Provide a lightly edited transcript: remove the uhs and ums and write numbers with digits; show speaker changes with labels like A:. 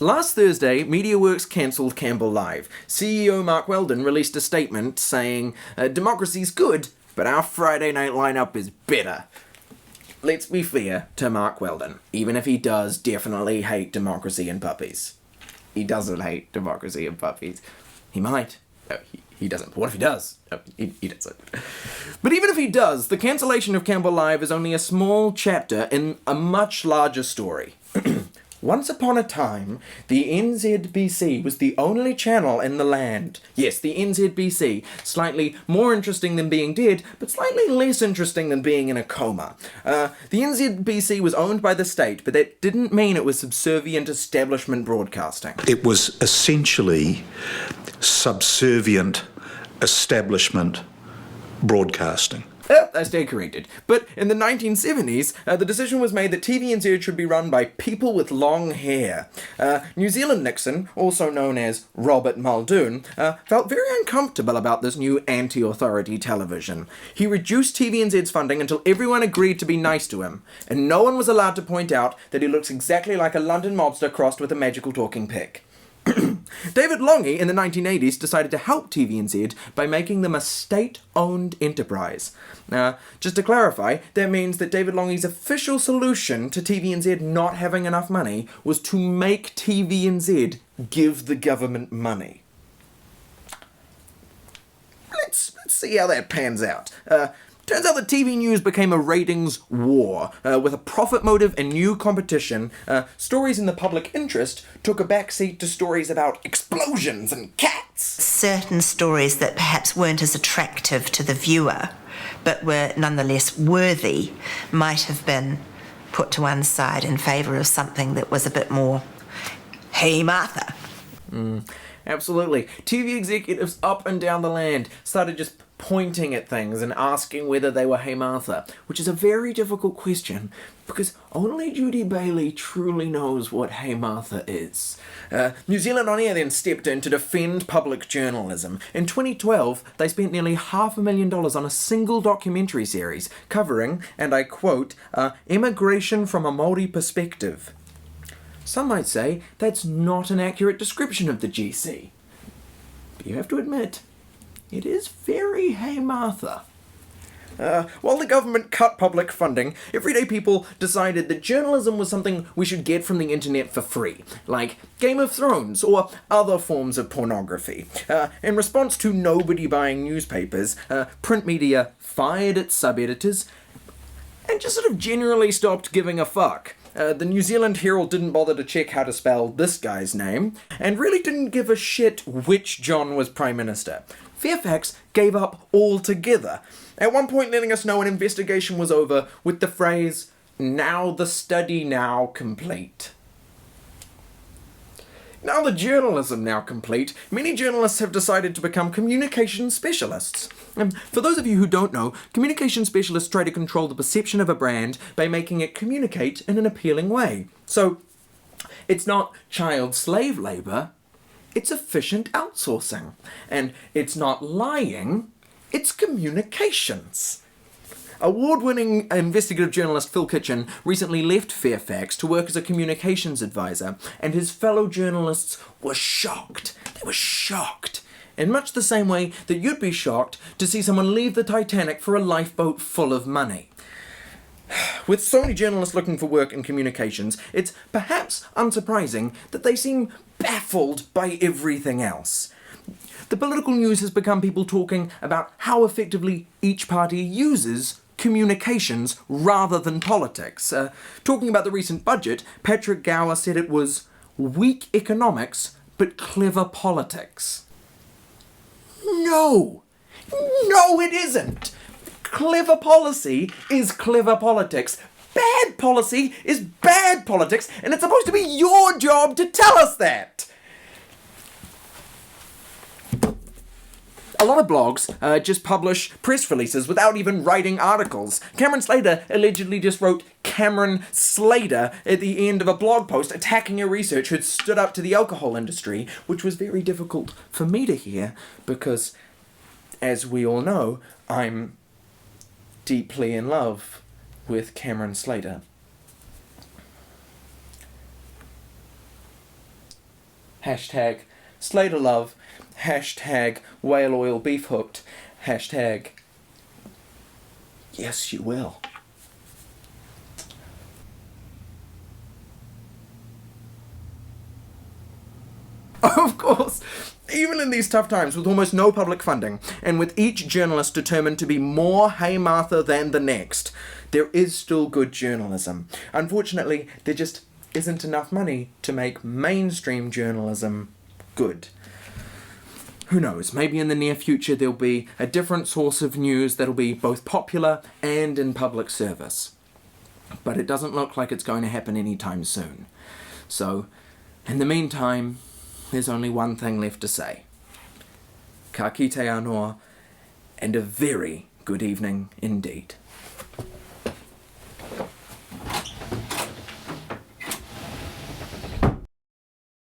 A: Last Thursday, MediaWorks cancelled Campbell Live. CEO Mark Weldon released a statement saying, democracy's good, but our Friday night lineup is better. Let's be fair to Mark Weldon, even if he does definitely hate democracy and puppies. He doesn't hate democracy and puppies. He might. No, he doesn't. But what if he does? No, he doesn't. But even if he does, the cancellation of Campbell Live is only a small chapter in a much larger story. Once upon a time, the NZBC was the only channel in the land. Yes, the NZBC. Slightly more interesting than being dead, but slightly less interesting than being in a coma. The NZBC was owned by the state, but that didn't mean it was subservient establishment broadcasting.
B: It was essentially subservient establishment broadcasting.
A: I stand corrected. But in the 1970s, the decision was made that TVNZ should be run by people with long hair. New Zealand Nixon, also known as Robert Muldoon, felt very uncomfortable about this new anti-authority television. He reduced TVNZ's funding until everyone agreed to be nice to him, and no one was allowed to point out that he looks exactly like a London mobster crossed with a magical talking pig. David Longy in the 1980s decided to help TVNZ by making them a state-owned enterprise. Just to clarify, that means that David Longy's official solution to TVNZ not having enough money was to make TVNZ give the government money. Let's see how that pans out. Turns out that TV news became a ratings war. With a profit motive and new competition, stories in the public interest took a backseat to stories about explosions and cats.
C: Certain stories that perhaps weren't as attractive to the viewer, but were nonetheless worthy, might have been put to one side in favour of something that was a bit more, hey Martha.
A: Absolutely. TV executives up and down the land started just pointing at things and asking whether they were Hey Martha, which is a very difficult question because only Judy Bailey truly knows what Hey Martha is. New Zealand On Air then stepped in to defend public journalism. In 2012, they spent nearly $500,000 on a single documentary series covering, and I quote, immigration from a Māori perspective. Some might say that's not an accurate description of the GC. But you have to admit, it is very Hey Martha. While the government cut public funding, everyday people decided that journalism was something we should get from the internet for free, like Game of Thrones or other forms of pornography. In response to nobody buying newspapers, print media fired its sub-editors and just sort of generally stopped giving a fuck. The New Zealand Herald didn't bother to check how to spell this guy's name, and really didn't give a shit which John was Prime Minister. Fairfax gave up altogether, at one point letting us know an investigation was over with the phrase, "Now the study now complete." Now the journalism now complete, many journalists have decided to become communication specialists. For those of you who don't know, communication specialists try to control the perception of a brand by making it communicate in an appealing way. So, it's not child slave labour, it's efficient outsourcing. And it's not lying, it's communications. Award-winning investigative journalist Phil Kitchen recently left Fairfax to work as a communications advisor, and his fellow journalists were shocked. They were shocked. In much the same way that you'd be shocked to see someone leave the Titanic for a lifeboat full of money. With so many journalists looking for work in communications, it's perhaps unsurprising that they seem baffled by everything else. The political news has become people talking about how effectively each party uses communications rather than politics. Talking about the recent budget, Patrick Gower said it was weak economics but clever politics. No! No, it isn't! Clever policy is clever politics. Bad policy is bad politics, and it's supposed to be your job to tell us that! A lot of blogs just publish press releases without even writing articles. Cameron Slater allegedly just wrote Cameron Slater at the end of a blog post attacking a researcher who'd stood up to the alcohol industry, which was very difficult for me to hear because, as we all know, I'm deeply in love with Cameron Slater. hashtag Slater Love, hashtag Whale Oil Beef Hooked, hashtag Yes You Will. Of course, even in these tough times with almost no public funding, and with each journalist determined to be more Hey Martha than the next, there is still good journalism. Unfortunately, there just isn't enough money to make mainstream journalism good. Who knows, maybe in the near future there'll be a different source of news that'll be both popular and in public service. But it doesn't look like it's going to happen anytime soon. So, in the meantime, there's only one thing left to say. Ka kite anō, and a very good evening indeed.